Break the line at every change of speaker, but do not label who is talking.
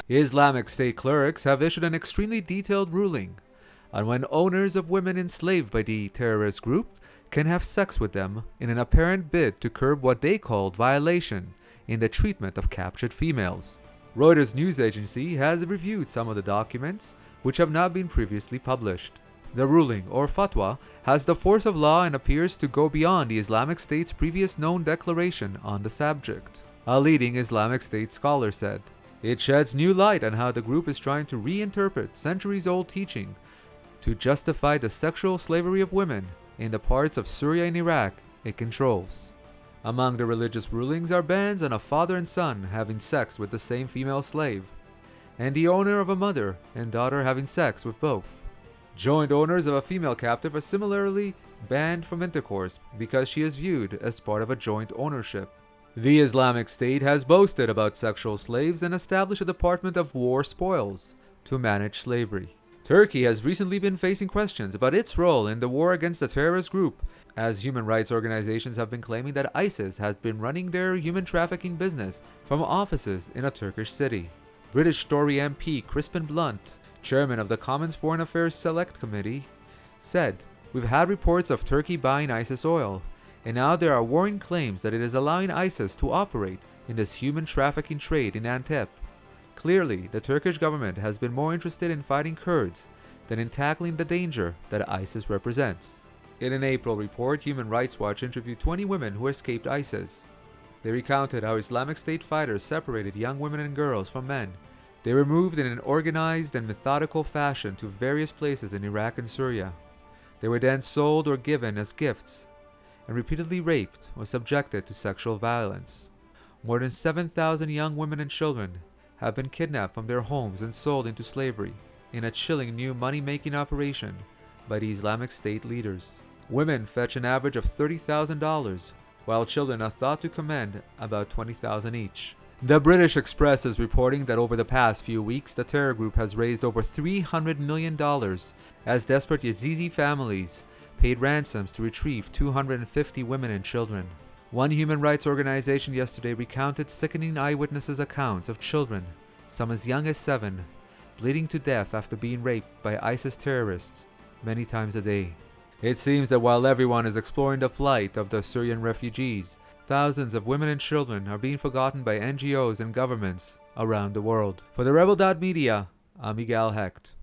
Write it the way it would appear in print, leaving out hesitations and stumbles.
Islamic State clerics have issued an extremely detailed ruling on when owners of women enslaved by the terrorist group can have sex with them in an apparent bid to curb what they called violation in the treatment of captured females. Reuters news agency has reviewed some of the documents which have not been previously published. The ruling, or Fatwa, has the force of law and appears to go beyond the Islamic State's previous known declaration on the subject. A leading Islamic State scholar said, "It sheds new light on how the group is trying to reinterpret centuries-old teaching to justify the sexual slavery of women in the parts of Syria and Iraq it controls." Among the religious rulings are bans on a father and son having sex with the same female slave, and the owner of a mother and daughter having sex with both. Joint owners of a female captive are similarly banned from intercourse because she is viewed as part of a joint ownership. The Islamic State has boasted about sexual slaves and established a Department of War Spoils to manage slavery. Turkey has recently been facing questions about its role in the war against the terrorist group, as human rights organizations have been claiming that ISIS has been running their human trafficking business from offices in a Turkish city. British Tory MP Crispin Blunt, chairman of the Commons Foreign Affairs Select Committee, said, "We've had reports of Turkey buying ISIS oil, and now there are worrying claims that it is allowing ISIS to operate in this human trafficking trade in Antep. Clearly, the Turkish government has been more interested in fighting Kurds than in tackling the danger that ISIS represents." In an April report, Human Rights Watch interviewed 20 women who escaped ISIS. They recounted how Islamic State fighters separated young women and girls from men. They were moved in an organized and methodical fashion to various places in Iraq and Syria. They were then sold or given as gifts, and repeatedly raped or subjected to sexual violence. More than 7,000 young women and children have been kidnapped from their homes and sold into slavery in a chilling new money-making operation by the Islamic State leaders. Women fetch an average of $30,000, while children are thought to command about $20,000 each. The British Express is reporting that over the past few weeks, the terror group has raised over $300 million as desperate Yazidi families paid ransoms to retrieve 250 women and children. One human rights organization yesterday recounted sickening eyewitnesses' accounts of children, some as young as 7, bleeding to death after being raped by ISIS terrorists many times a day. It seems that while everyone is exploring the plight of the Syrian refugees, thousands of women and children are being forgotten by NGOs and governments around the world. For TheRebel.Media, I'm Igal Hecht.